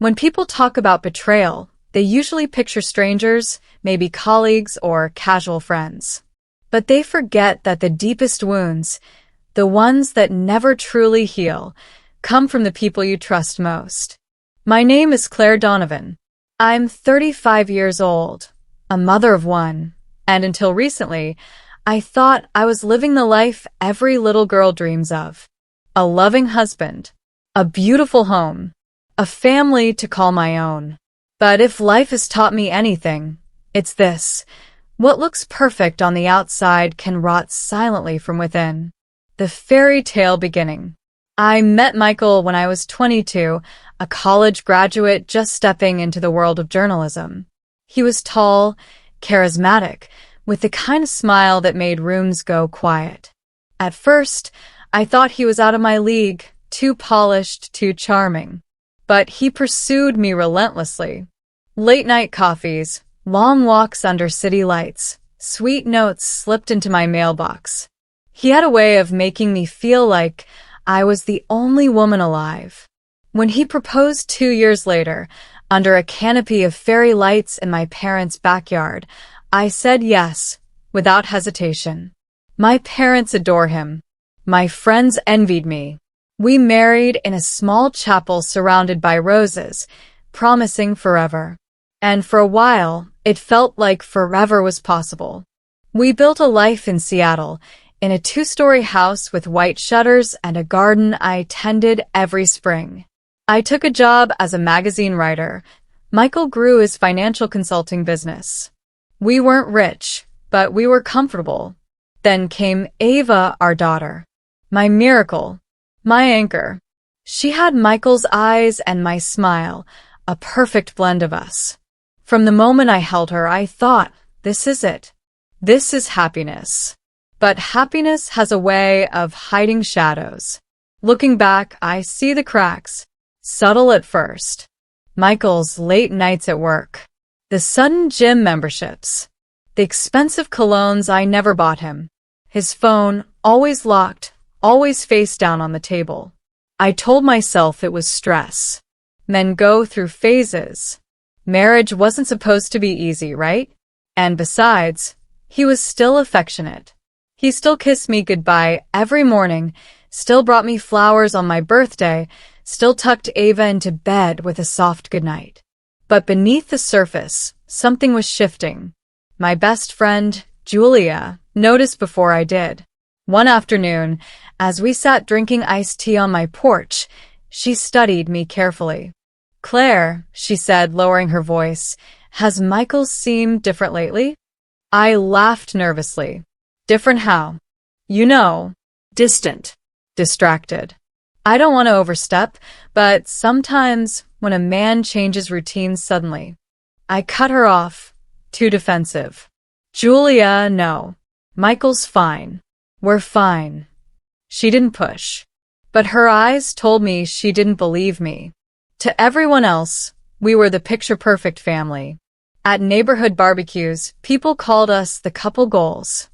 When people talk about betrayal, they usually picture strangers, maybe colleagues or casual friends. But they forget that the deepest wounds, the ones that never truly heal, come from the people you trust most. My name is Claire Donovan. I'm 35 years old, a mother of one, and until recently, I thought I was living the life every little girl dreams of. A loving husband, a beautiful home, a family to call my own. But if life has taught me anything, it's this. What looks perfect on the outside can rot silently from within. The fairy tale beginning. I met Michael when I was 22, a college graduate just stepping into the world of journalism. He was tall, charismatic, with the kind of smile that made rooms go quiet. At first, I thought he was out of my league, too polished, too charming. But he pursued me relentlessly. Late-night coffees, long walks under city lights, sweet notes slipped into my mailbox. He had a way of making me feel like I was the only woman alive. When he proposed 2 years later, under a canopy of fairy lights in my parents' backyard, I said yes, without hesitation. My parents adore him. My friends envied me. We married in a small chapel surrounded by roses, promising forever. And for a while, it felt like forever was possible. We built a life in Seattle, in a 2-story house with white shutters and a garden I tended every spring. I took a job as a magazine writer. Michael grew his financial consulting business. We weren't rich, but we were comfortable. Then came Ava, our daughter. My miracle. My anchor. She had Michael's eyes and my smile, a perfect blend of us. From the moment I held her, I thought, this is it. This is happiness. But happiness has a way of hiding shadows. Looking back, I see the cracks, subtle at first. Michael's late nights at work, the sudden gym memberships, the expensive colognes I never bought him, his phone, always locked, always face down on the table. I told myself it was stress. Men go through phases. Marriage wasn't supposed to be easy, right? And besides, he was still affectionate. He still kissed me goodbye every morning, still brought me flowers on my birthday, still tucked Ava into bed with a soft goodnight. But beneath the surface, something was shifting. My best friend, Julia, noticed before I did. One afternoon, as we sat drinking iced tea on my porch, she studied me carefully. Claire, she said, lowering her voice, has Michael seemed different lately? I laughed nervously. Different how? You know, distant, distracted. I don't want to overstep, but sometimes when a man changes routines suddenly. I cut her off, too defensive. Julia, no. Michael's fine. We're fine. She didn't push. But her eyes told me she didn't believe me. To everyone else, we were the picture-perfect family. At neighborhood barbecues, people called us the couple goals.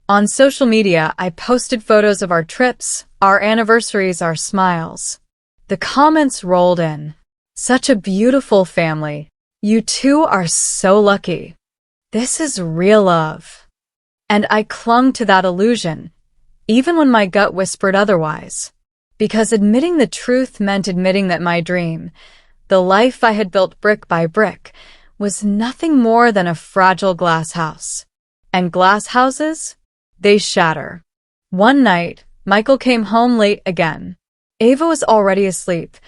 On social media, I posted photos of our trips, our anniversaries, our smiles. The comments rolled in. Such a beautiful family. You two are so lucky. This is real love. And I clung to that illusion, even when my gut whispered otherwise. Because admitting the truth meant admitting that my dream, the life I had built brick by brick, was nothing more than a fragile glass house. And glass houses? They shatter. One night, Michael came home late again. Ava was already asleep,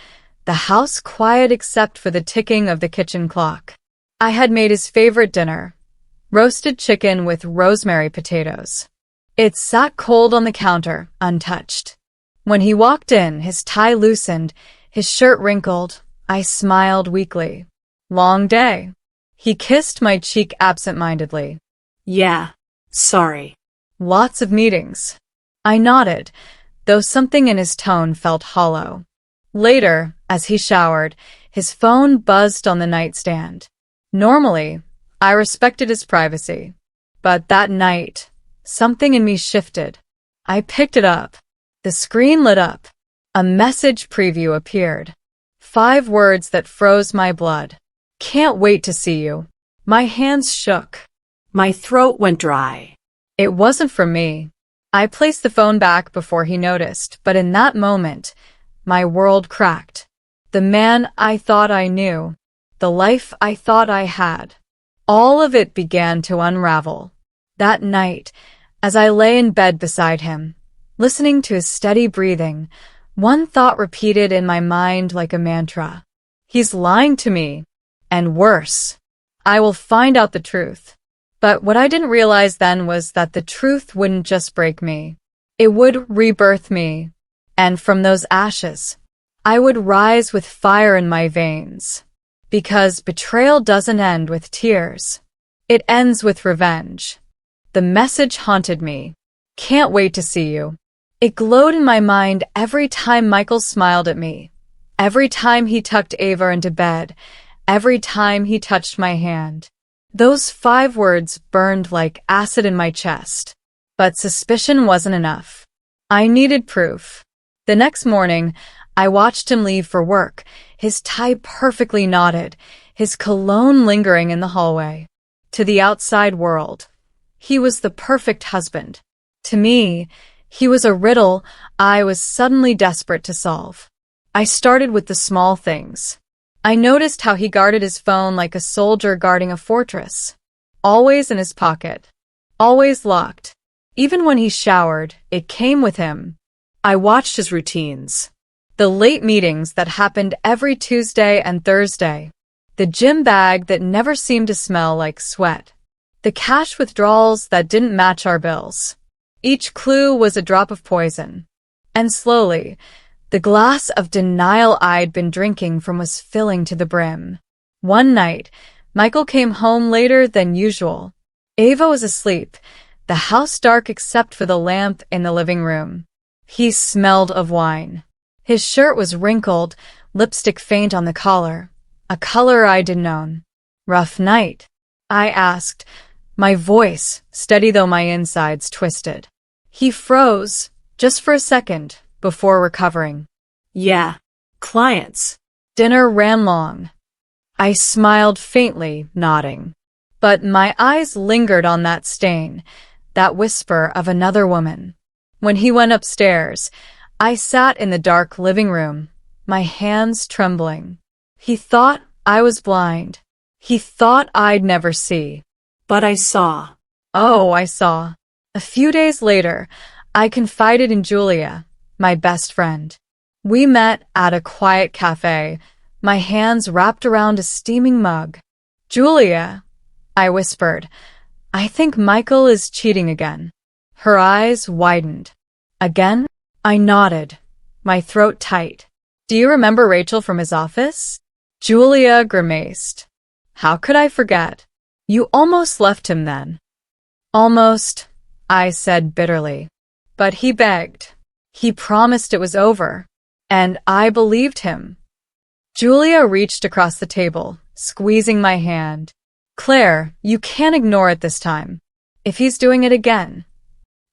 the house quiet except for the ticking of the kitchen clock. I had made his favorite dinner, roasted chicken with rosemary potatoes. It sat cold on the counter, untouched. When he walked in, his tie loosened, his shirt wrinkled. I smiled weakly. Long day. He kissed my cheek absent-mindedly. Yeah, sorry. Lots of meetings. I nodded, though something in his tone felt hollow. Later, as he showered, his phone buzzed on the nightstand. Normally, I respected his privacy. But that night, something in me shifted. I picked it up. The screen lit up. A message preview appeared. 5 words that froze my blood. Can't wait to see you. My hands shook. My throat went dry. It wasn't from me. I placed the phone back before he noticed, but in that moment, my world cracked. The man I thought I knew, the life I thought I had, all of it began to unravel. That night, as I lay in bed beside him, listening to his steady breathing, one thought repeated in my mind like a mantra. He's lying to me. And worse, I will find out the truth. But what I didn't realize then was that the truth wouldn't just break me. It would rebirth me. And from those ashes, I would rise with fire in my veins. Because betrayal doesn't end with tears. It ends with revenge. The message haunted me. Can't wait to see you. It glowed in my mind every time Michael smiled at me. Every time he tucked Ava into bed. Every time he touched my hand. Those 5 words burned like acid in my chest. But suspicion wasn't enough. I needed proof. The next morning, I watched him leave for work, his tie perfectly knotted, his cologne lingering in the hallway. To the outside world, he was the perfect husband. To me, he was a riddle I was suddenly desperate to solve. I started with the small things. I noticed how he guarded his phone like a soldier guarding a fortress. Always in his pocket. Always locked. Even when he showered, it came with him. I watched his routines. The late meetings that happened every Tuesday and Thursday. The gym bag that never seemed to smell like sweat. The cash withdrawals that didn't match our bills. Each clue was a drop of poison. And slowly, the glass of denial I'd been drinking from was filling to the brim. One night, Michael came home later than usual. Ava was asleep, the house dark except for the lamp in the living room. He smelled of wine. His shirt was wrinkled, lipstick faint on the collar, a color I didn't known. Rough night? I asked, my voice steady though my insides twisted. He froze, just for a second, before recovering. Yeah, clients. Dinner ran long. I smiled faintly, nodding. But my eyes lingered on that stain, that whisper of another woman. When he went upstairs, I sat in the dark living room, my hands trembling. He thought I was blind. He thought I'd never see. But I saw. Oh, I saw. A few days later, I confided in Julia, my best friend. We met at a quiet cafe, my hands wrapped around a steaming mug. Julia, I whispered, I think Michael is cheating again. Her eyes widened. Again? I nodded, my throat tight. Do you remember Rachel from his office? Julia grimaced. How could I forget? You almost left him then. Almost, I said bitterly. But he begged. He promised it was over. And I believed him. Julia reached across the table, squeezing my hand. Claire, you can't ignore it this time. If he's doing it again.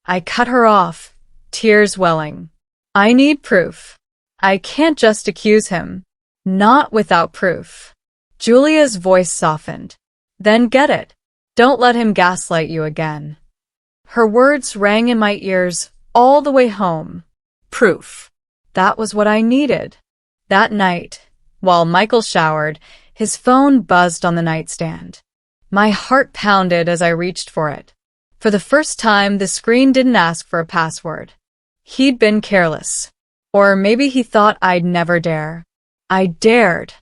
I cut her off, tears welling. I need proof. I can't just accuse him. Not without proof. Julia's voice softened. Then get it. Don't let him gaslight you again. Her words rang in my ears all the way home. Proof. That was what I needed. That night, while Michael showered, his phone buzzed on the nightstand. My heart pounded as I reached for it. For the first time, the screen didn't ask for a password. He'd been careless. Or maybe he thought I'd never dare. I dared.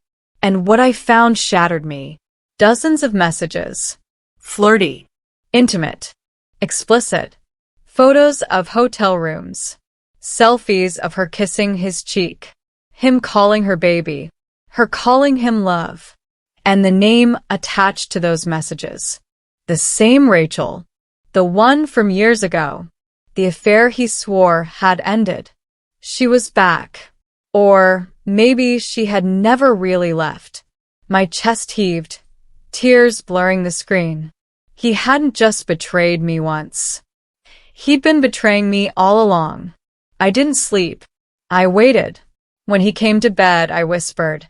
And what I found shattered me. Dozens of messages. Flirty. Intimate. Explicit. Photos of hotel rooms. Selfies of her kissing his cheek. Him calling her baby. Her calling him love. And the name attached to those messages. The same Rachel. The one from years ago. The affair he swore had ended. She was back. Or maybe she had never really left. My chest heaved, tears blurring the screen. He hadn't just betrayed me once. He'd been betraying me all along. I didn't sleep. I waited. When he came to bed, I whispered,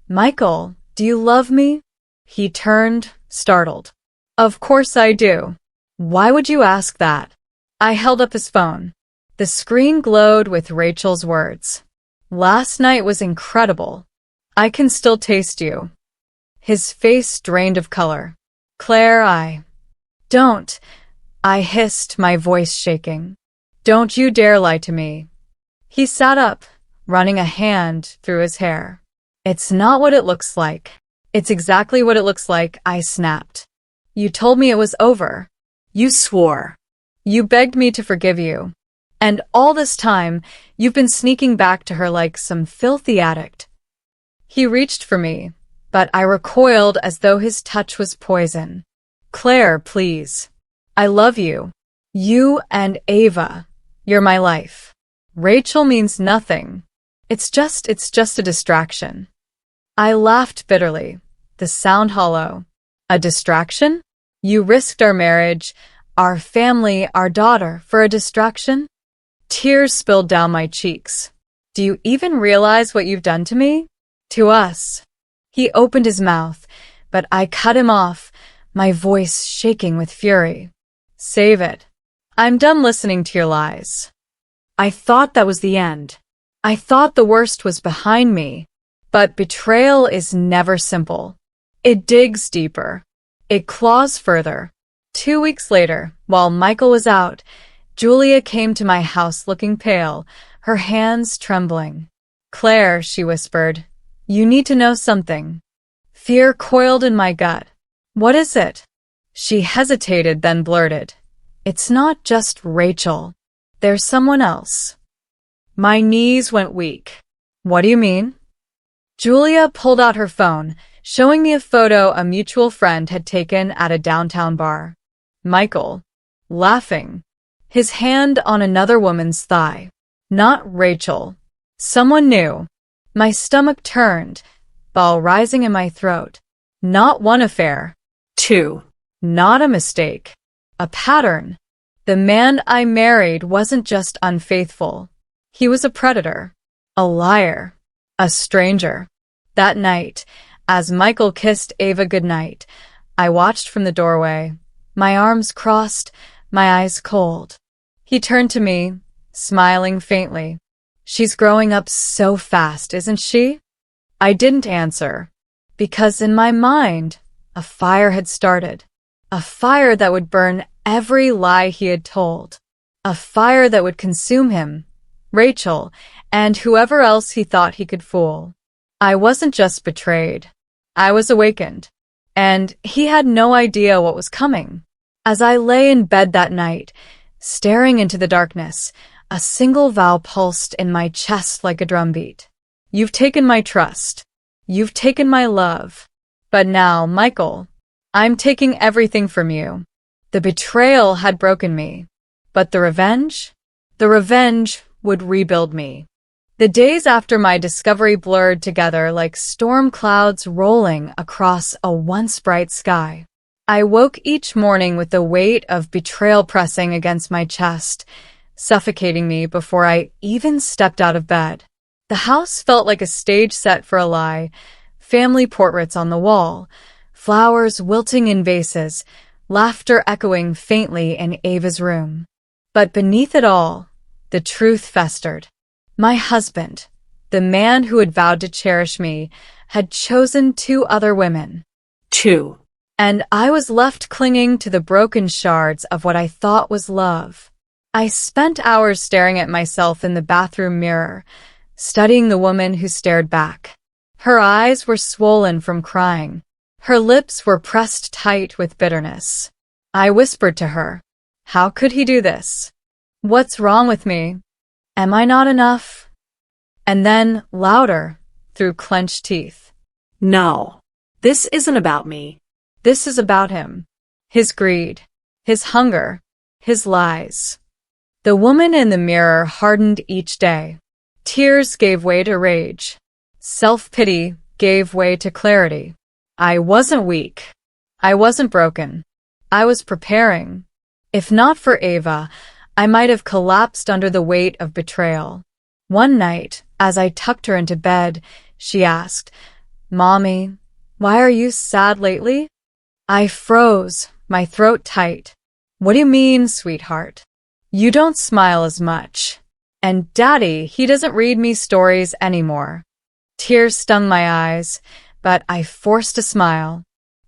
Michael, do you love me? He turned, startled. Of course I do. Why would you ask that? I held up his phone. The screen glowed with Rachel's words. Last night was incredible. I can still taste you. His face drained of color. Claire, Don't. I hissed, my voice shaking. Don't you dare lie to me. He sat up, running a hand through his hair. It's not what it looks like. It's exactly what it looks like, I snapped. You told me it was over. You swore. You begged me to forgive you. And all this time, you've been sneaking back to her like some filthy addict. He reached for me, but I recoiled as though his touch was poison. Claire, please. I love you. You and Ava. You're my life. Rachel means nothing. It's just a distraction. I laughed bitterly, the sound hollow. A distraction? You risked our marriage, our family, our daughter, for a distraction? Tears spilled down my cheeks. Do you even realize what you've done to me? To us. He opened his mouth, but I cut him off, my voice shaking with fury. Save it. I'm done listening to your lies. I thought that was the end. I thought the worst was behind me. But betrayal is never simple. It digs deeper. It claws further. 2 weeks later, while Michael was out, Julia came to my house looking pale, her hands trembling. Claire, she whispered, you need to know something. Fear coiled in my gut. What is it? She hesitated, then blurted. It's not just Rachel. There's someone else. My knees went weak. What do you mean? Julia pulled out her phone, showing me a photo a mutual friend had taken at a downtown bar. Michael, laughing, his hand on another woman's thigh. Not Rachel. Someone new. My stomach turned, ball rising in my throat. Not one affair. 2. Not a mistake. A pattern. The man I married wasn't just unfaithful. He was a predator. A liar. A stranger. That night, as Michael kissed Ava goodnight, I watched from the doorway, my arms crossed, my eyes cold. He turned to me, smiling faintly. She's growing up so fast, isn't she? I didn't answer, because in my mind, a fire had started. A fire that would burn every lie he had told. A fire that would consume him, Rachel, and whoever else he thought he could fool. I wasn't just betrayed. I was awakened. And he had no idea what was coming. As I lay in bed that night, staring into the darkness, a single vow pulsed in my chest like a drumbeat. You've taken my trust. You've taken my love. But now, Michael, I'm taking everything from you. The betrayal had broken me. But the revenge? The revenge would rebuild me. The days after my discovery blurred together like storm clouds rolling across a once bright sky. I woke each morning with the weight of betrayal pressing against my chest, suffocating me before I even stepped out of bed. The house felt like a stage set for a lie, family portraits on the wall, flowers wilting in vases, laughter echoing faintly in Ava's room. But beneath it all, the truth festered. My husband, the man who had vowed to cherish me, had chosen 2 other women. 2. And I was left clinging to the broken shards of what I thought was love. I spent hours staring at myself in the bathroom mirror, studying the woman who stared back. Her eyes were swollen from crying. Her lips were pressed tight with bitterness. I whispered to her, "How could he do this? What's wrong with me? Am I not enough?" And then, louder, through clenched teeth, "No, this isn't about me. This is about him. His greed, his hunger, his lies." The woman in the mirror hardened each day. Tears gave way to rage. Self-pity gave way to clarity. I wasn't weak. I wasn't broken. I was preparing. If not for Ava, I might have collapsed under the weight of betrayal. One night, as I tucked her into bed, she asked, "Mommy, why are you sad lately?" I froze, my throat tight. "What do you mean, sweetheart? You don't smile as much. And Daddy, he doesn't read me stories anymore." Tears stung my eyes, but I forced a smile.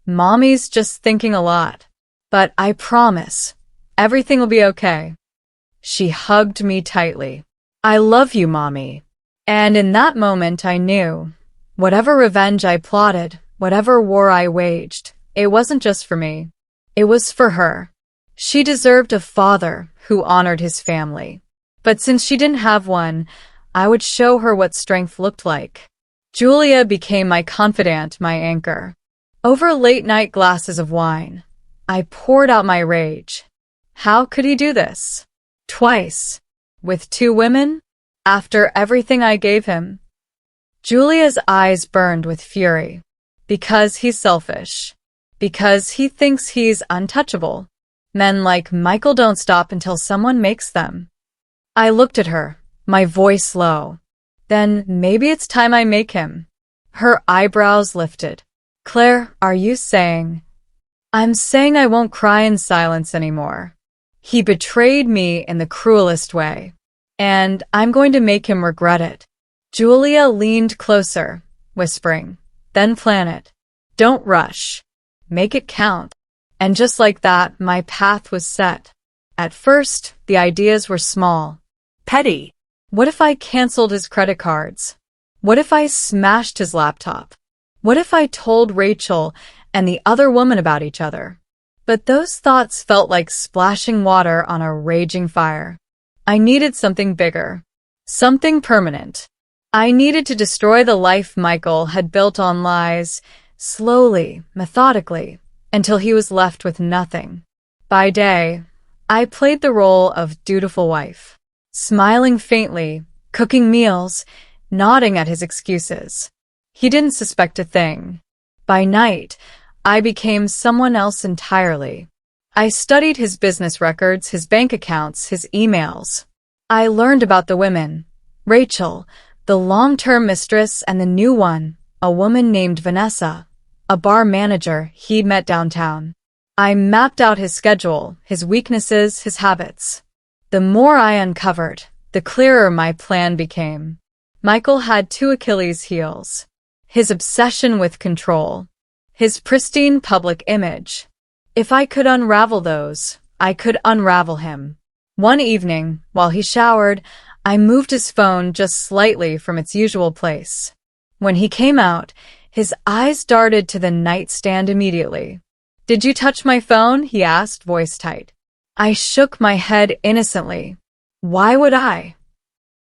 "Mommy's just thinking a lot. But I promise, everything will be okay." She hugged me tightly. "I love you, Mommy." And in that moment I knew, whatever revenge I plotted, whatever war I waged, it wasn't just for me. It was for her. She deserved a father who honored his family. But since she didn't have one, I would show her what strength looked like. Julia became my confidant, my anchor. Over late-night glasses of wine, I poured out my rage. How could he do this? Twice. With 2 women? After everything I gave him? Julia's eyes burned with fury. Because he's selfish. Because he thinks he's untouchable. Men like Michael don't stop until someone makes them. I looked at her, my voice low. "Then maybe it's time I make him." Her eyebrows lifted. "Claire, are you saying—" "I'm saying I won't cry in silence anymore. He betrayed me in the cruelest way. And I'm going to make him regret it." Julia leaned closer, whispering, "Then plan it. Don't rush. Make it count." And just like that, my path was set. At first, the ideas were small. Petty. What if I canceled his credit cards? What if I smashed his laptop? What if I told Rachel and the other woman about each other? But those thoughts felt like splashing water on a raging fire. I needed something bigger. Something permanent. I needed to destroy the life Michael had built on lies, slowly, methodically, until he was left with nothing. By day, I played the role of dutiful wife. Smiling faintly, cooking meals, nodding at his excuses. He didn't suspect a thing. By night, I became someone else entirely. I studied his business records, his bank accounts, his emails. I learned about the women. Rachel, the long-term mistress, and the new one, a woman named Vanessa, a bar manager he'd met downtown. I mapped out his schedule, his weaknesses, his habits. The more I uncovered, the clearer my plan became. Michael had 2 Achilles heels. His obsession with control. His pristine public image. If I could unravel those, I could unravel him. One evening, while he showered, I moved his phone just slightly from its usual place. When he came out, his eyes darted to the nightstand immediately. "Did you touch my phone?" he asked, voice tight. I shook my head innocently. Why would I?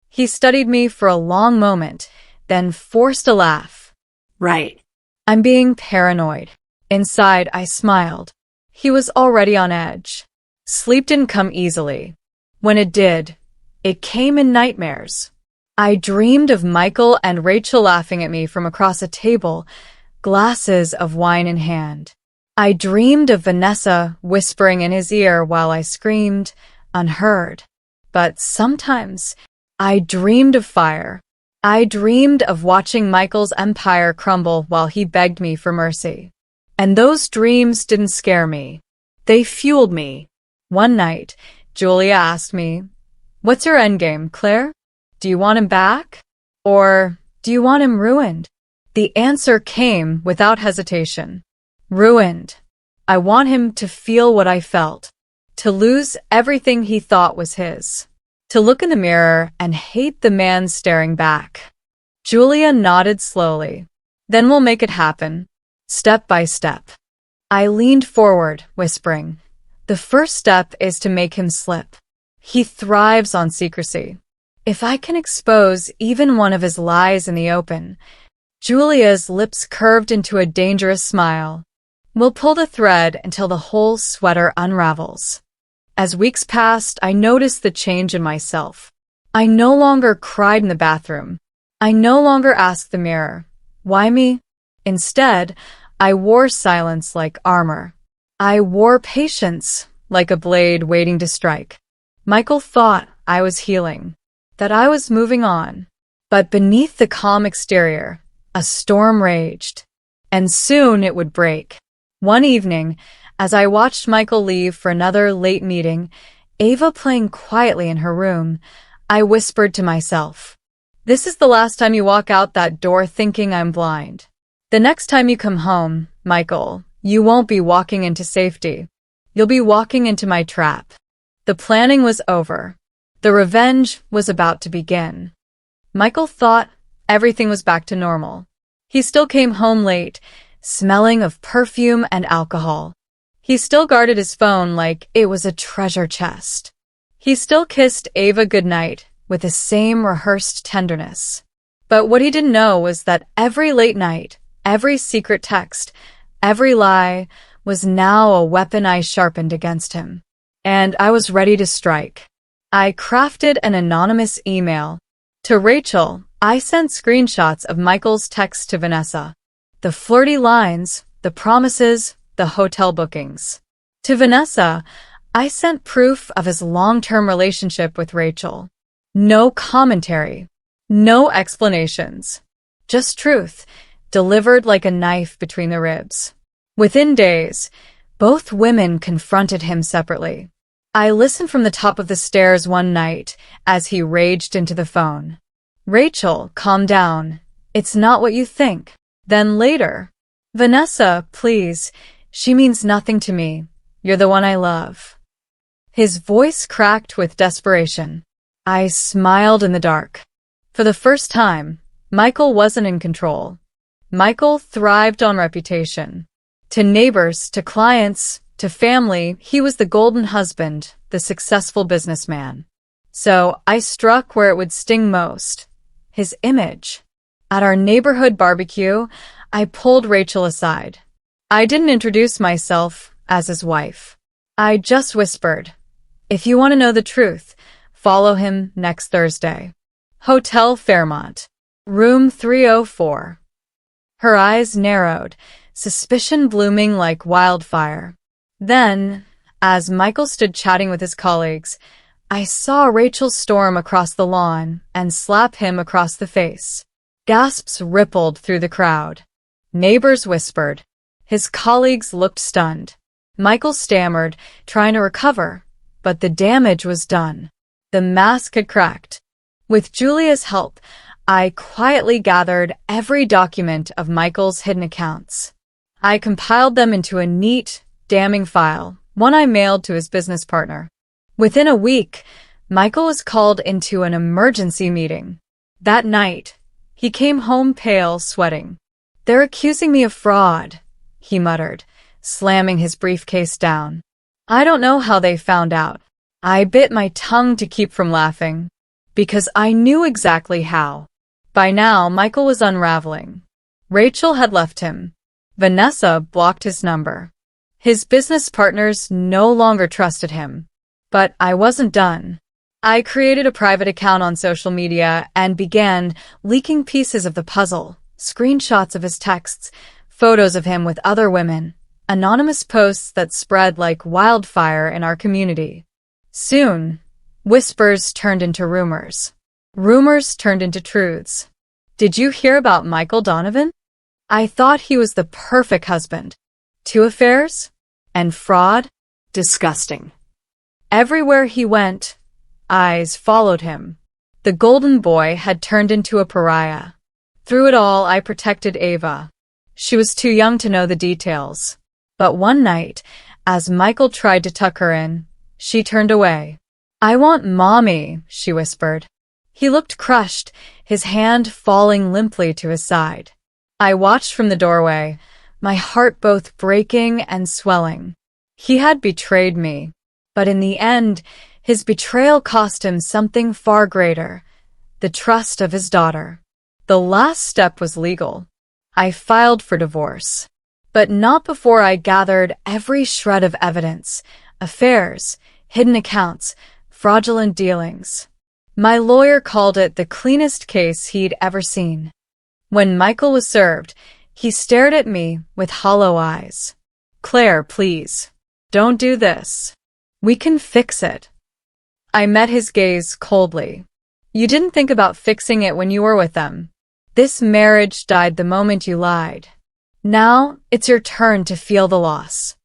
He studied me for a long moment, then forced a laugh. Right. I'm being paranoid. Inside, I smiled. He was already on edge. Sleep didn't come easily. When it did, it came in nightmares. I dreamed of Michael and Rachel laughing at me from across a table, glasses of wine in hand. I dreamed of Vanessa whispering in his ear while I screamed, unheard. But sometimes, I dreamed of fire. I dreamed of watching Michael's empire crumble while he begged me for mercy. And those dreams didn't scare me. They fueled me. One night, Julia asked me, "What's your endgame, Claire? Do you want him back? Or do you want him ruined?" The answer came without hesitation. Ruined. I want him to feel what I felt. To lose everything he thought was his. To look in the mirror and hate the man staring back. Julia nodded slowly. Then we'll make it happen. Step by step. I leaned forward, whispering, "The first step is to make him slip. He thrives on secrecy. If I can expose even one of his lies in the open." Julia's lips curved into a dangerous smile. "We'll pull the thread until the whole sweater unravels." As weeks passed, I noticed the change in myself. I no longer cried in the bathroom. I no longer asked the mirror, "Why me?" Instead, I wore silence like armor. I wore patience like a blade waiting to strike. Michael thought I was healing, that I was moving on. But beneath the calm exterior, A storm raged, and soon it would break. One evening, as I watched Michael leave for another late meeting, Ava playing quietly in her room, I whispered to myself, "This is the last time you walk out that door thinking I'm blind. The next time you come home, Michael, you won't be walking into safety. You'll be walking into my trap." The planning was over. The revenge was about to begin. Michael thought everything was back to normal. He still came home late, smelling of perfume and alcohol. He still guarded his phone like it was a treasure chest. He still kissed Ava goodnight with the same rehearsed tenderness. But what he didn't know was that every late night, every secret text, every lie was now a weapon I sharpened against him. And I was ready to strike. I crafted an anonymous email. To Rachel, I sent screenshots of Michael's text to Vanessa. The flirty lines, the promises, the hotel bookings. To Vanessa, I sent proof of his long-term relationship with Rachel. No commentary, no explanations. Just truth, delivered like a knife between the ribs. Within days, both women confronted him separately. I listened from the top of the stairs one night as he raged into the phone. "Rachel, calm down. It's not what you think." Then later, "Vanessa, please. She means nothing to me. You're the one I love." His voice cracked with desperation. I smiled in the dark. For the first time, Michael wasn't in control. Michael thrived on reputation. To neighbors, to clients, to family, he was the golden husband, the successful businessman. So I struck where it would sting most. His image. At our neighborhood barbecue, I pulled Rachel aside. I didn't introduce myself as his wife. I just whispered, "If you want to know the truth, follow him next Thursday. Hotel Fairmont, room 304. Her eyes narrowed, suspicion blooming like wildfire. Then, as Michael stood chatting with his colleagues, I saw Rachel storm across the lawn and slap him across the face. Gasps rippled through the crowd. Neighbors whispered. His colleagues looked stunned. Michael stammered, trying to recover, but the damage was done. The mask had cracked. With Julia's help, I quietly gathered every document of Michael's hidden accounts. I compiled them into a neat, damning file, one I mailed to his business partner. Within a week, Michael was called into an emergency meeting. That night, he came home pale, sweating. "They're accusing me of fraud," he muttered, slamming his briefcase down. I don't know how they found out. I bit my tongue to keep from laughing, because I knew exactly how. By now, Michael was unraveling. Rachel had left him. Vanessa blocked his number. His business partners no longer trusted him. But I wasn't done. I created a private account on social media and began leaking pieces of the puzzle, screenshots of his texts, photos of him with other women, anonymous posts that spread like wildfire in our community. Soon, whispers turned into rumors. Rumors turned into truths. "Did you hear about Michael Donovan? I thought he was the perfect husband. 2 affairs? And fraud? Disgusting." Everywhere he went, eyes followed him. The golden boy had turned into a pariah. Through it all, I protected Ava. She was too young to know the details. But one night, as Michael tried to tuck her in, she turned away. "I want Mommy," she whispered. He looked crushed, his hand falling limply to his side. I watched from the doorway, my heart both breaking and swelling. He had betrayed me. But in the end, his betrayal cost him something far greater, the trust of his daughter. The last step was legal. I filed for divorce. But not before I gathered every shred of evidence, affairs, hidden accounts, fraudulent dealings. My lawyer called it the cleanest case he'd ever seen. When Michael was served, he stared at me with hollow eyes. "Claire, please, don't do this. We can fix it." I met his gaze coldly. "You didn't think about fixing it when you were with them. This marriage died the moment you lied. Now it's your turn to feel the loss."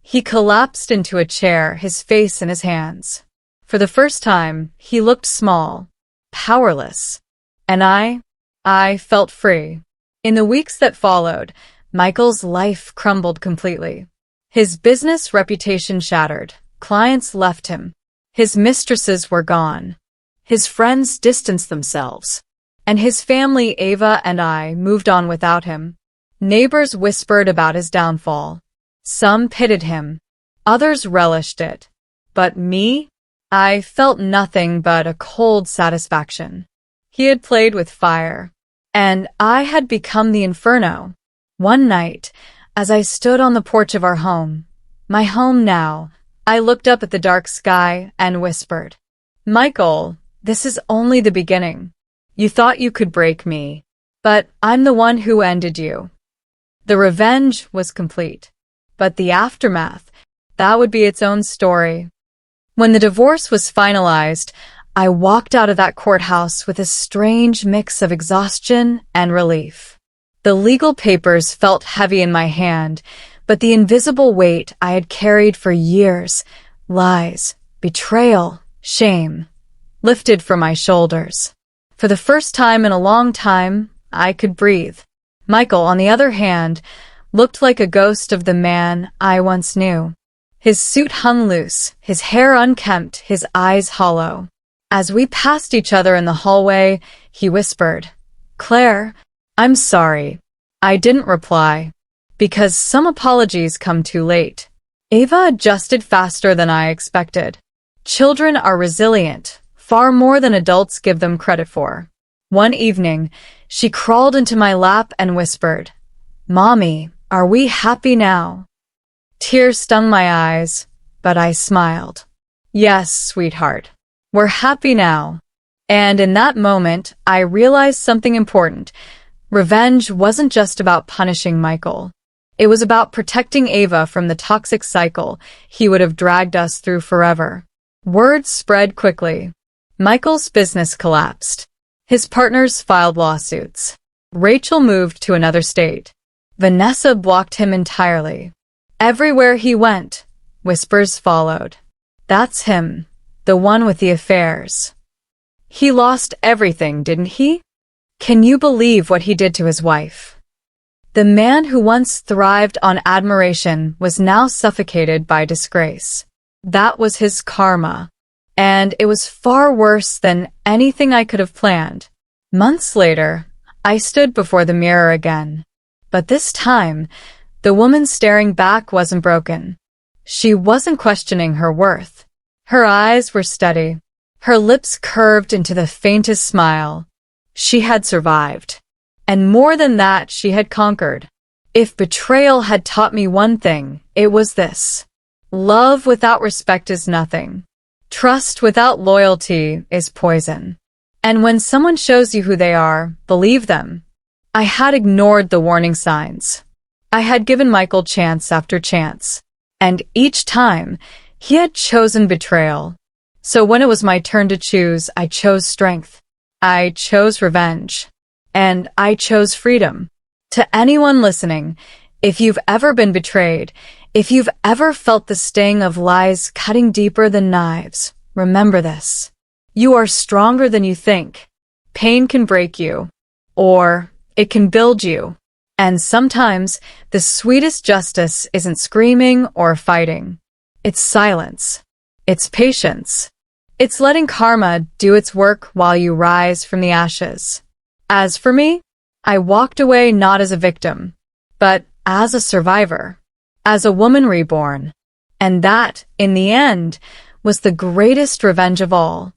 He collapsed into a chair, his face in his hands. For the first time, he looked small, powerless. And I felt free. In the weeks that followed, Michael's life crumbled completely. His business reputation shattered. Clients left him. His mistresses were gone. His friends distanced themselves. And his family, Ava and I, moved on without him. Neighbors whispered about his downfall. Some pitied him. Others relished it. But me? I felt nothing but a cold satisfaction. He had played with fire, and I had become the inferno. One night, as I stood on the porch of our home, my home now, I looked up at the dark sky and whispered, "Michael, this is only the beginning. You thought you could break me, but I'm the one who ended you." The revenge was complete, but the aftermath, that would be its own story. When the divorce was finalized, I walked out of that courthouse with a strange mix of exhaustion and relief. The legal papers felt heavy in my hand, but the invisible weight I had carried for years, lies, betrayal, shame, lifted from my shoulders. For the first time in a long time, I could breathe. Michael, on the other hand, looked like a ghost of the man I once knew. His suit hung loose, his hair unkempt, his eyes hollow. As we passed each other in the hallway, he whispered, "Claire, I'm sorry." I didn't reply, because some apologies come too late. Ava adjusted faster than I expected. Children are resilient, far more than adults give them credit for. One evening, she crawled into my lap and whispered, "Mommy, are we happy now?" Tears stung my eyes, but I smiled. "Yes, sweetheart. We're happy now." And in that moment, I realized something important. Revenge wasn't just about punishing Michael. It was about protecting Ava from the toxic cycle he would have dragged us through forever. Word spread quickly. Michael's business collapsed. His partners filed lawsuits. Rachel moved to another state. Vanessa blocked him entirely. Everywhere he went, whispers followed. "That's him, the one with the affairs." He lost everything, didn't he? Can you believe what he did to his wife? The man who once thrived on admiration was now suffocated by disgrace. That was his karma. And it was far worse than anything I could have planned. Months later, I stood before the mirror again. But this time, the woman staring back wasn't broken. She wasn't questioning her worth. Her eyes were steady. Her lips curved into the faintest smile. She had survived. And more than that, she had conquered. If betrayal had taught me one thing, it was this. Love without respect is nothing. Trust without loyalty is poison. And when someone shows you who they are, believe them. I had ignored the warning signs. I had given Michael chance after chance. And each time, he had chosen betrayal. So when it was my turn to choose, I chose strength. I chose revenge. And I chose freedom. To anyone listening, if you've ever been betrayed, if you've ever felt the sting of lies cutting deeper than knives, remember this. You are stronger than you think. Pain can break you, or it can build you. And sometimes, the sweetest justice isn't screaming or fighting. It's silence. It's patience. It's letting karma do its work while you rise from the ashes. As for me, I walked away not as a victim, but as a survivor, as a woman reborn. And that, in the end, was the greatest revenge of all.